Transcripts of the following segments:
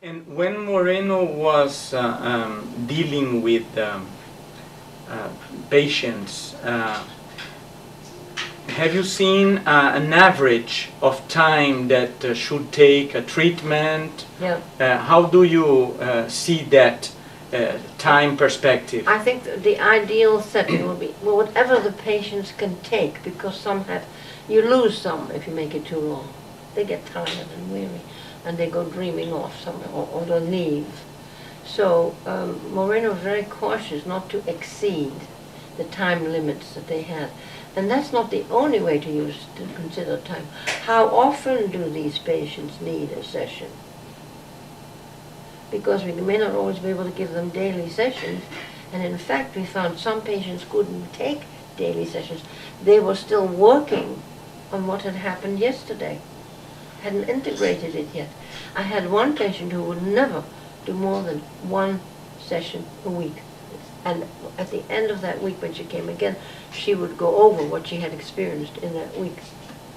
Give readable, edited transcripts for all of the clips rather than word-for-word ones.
And when Moreno was dealing with patients, have you seen an average of time that should take a treatment? Yeah. How do you see that time perspective? I think the ideal setting will be whatever the patients can take, because some have, you lose some if you make it too long. They get tired and weary, and they go dreaming off somewhere, or they leave. So Moreno was very cautious not to exceed the time limits that they had. And that's not the only way to consider time. How often do these patients need a session? Because we may not always be able to give them daily sessions, and in fact we found some patients couldn't take daily sessions. They were still working on what had happened yesterday, hadn't integrated it yet. I had one patient who would never do more than one session a week. And at the end of that week, when she came again, she would go over what she had experienced in that week.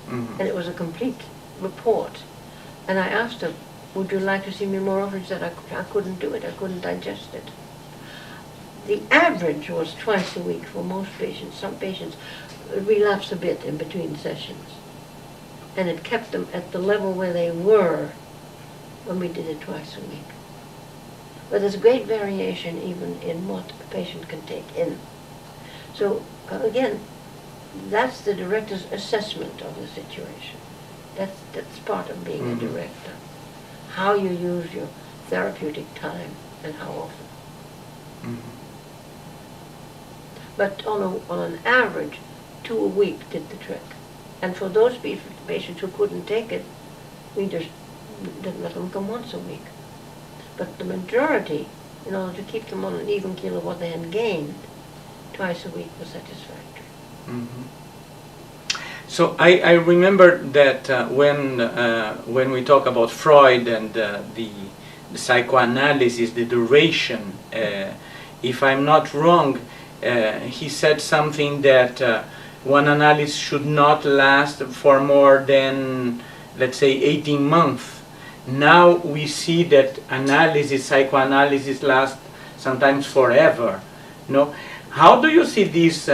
Mm-hmm. And it was a complete report. And I asked her, would you like to see me more often? She said, I couldn't do it. I couldn't digest it. The average was twice a week for most patients. Some patients relapse a bit in between sessions. And it kept them at the level where they were when we did it twice a week. But there's great variation even in what a patient can take in. So again, that's the director's assessment of the situation. That's part of being a director. How you use your therapeutic time and how often. Mm-hmm. But on an average, 2 a week did the trick. And for those patients who couldn't take it, we just didn't let them come once a week. But the majority, in order to keep them on an even keel of what they had gained, twice a week was satisfactory. Mm-hmm. So I remember that when we talk about Freud and the psychoanalysis, the duration, if I'm not wrong, he said something that one analysis should not last for more than, let's say, 18 months. Now we see that psychoanalysis lasts sometimes forever. No? How do you see this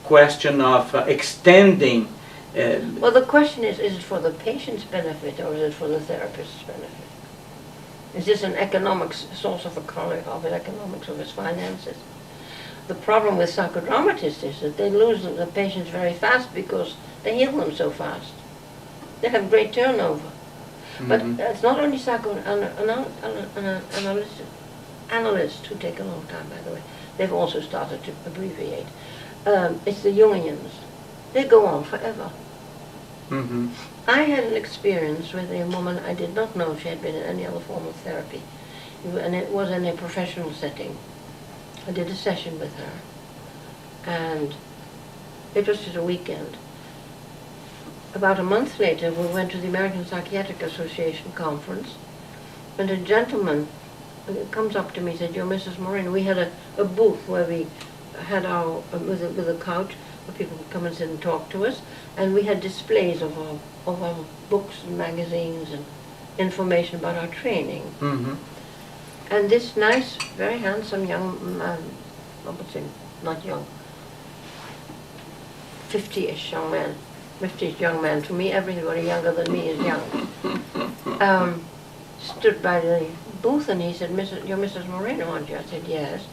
question of extending? Well, the question is it for the patient's benefit or is it for the therapist's benefit? Is this an economic source of economics of his finances? The problem with psychodramatists is that they lose the patients very fast because they heal them so fast. They have great turnover. Mm-hmm. But it's not only analysts who take a long time, by the way. They've also started to abbreviate. It's the Jungians. They go on forever. Mm-hmm. I had an experience with a woman I did not know she had been in any other form of therapy. And it was in a professional setting. I did a session with her. And it was just a weekend. About a month later, we went to the American Psychiatric Association conference, and a gentleman comes up to me and said, "You're Mrs. Moreno." We had a booth where we had our, with a couch, where people would come and sit and talk to us, and we had displays of our books and magazines and information about our training. Mm-hmm. And this nice, very handsome young man, I would say not young, 50-ish young man, 50-ish young man, to me everybody younger than me is young, stood by the booth and he said, "You're Mrs. Moreno, aren't you?" I said, "Yes."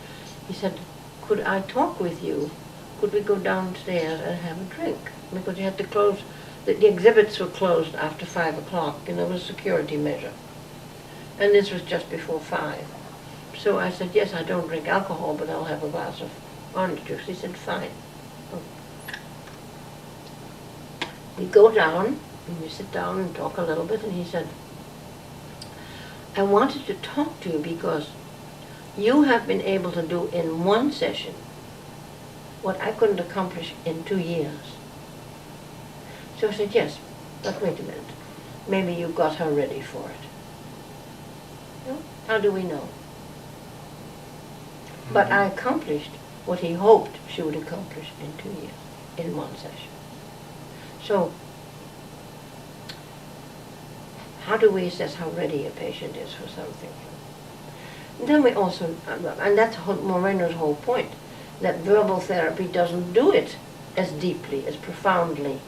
He said, "Could I talk with you? Could we go downstairs and have a drink?" Because you had to close, the exhibits were closed after 5 o'clock, and there was a security measure. And this was just before 5. So I said, "Yes, I don't drink alcohol, but I'll have a glass of orange juice." He said, "Fine." We go down, and we sit down and talk a little bit, and he said, "I wanted to talk to you because you have been able to do in one session what I couldn't accomplish in 2 years." So I said, "Yes, but wait a minute. Maybe you got her ready for it." No? How do we know? Mm-hmm. But I accomplished what he hoped she would accomplish in 2 years, in one session. So How do we assess how ready a patient is for something? And then we also, and that's Moreno's whole point, that verbal therapy doesn't do it as deeply, as profoundly,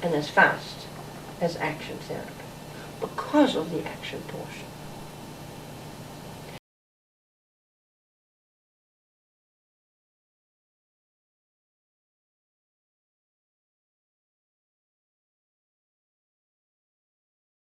and as fast as action therapy, because of the action portion.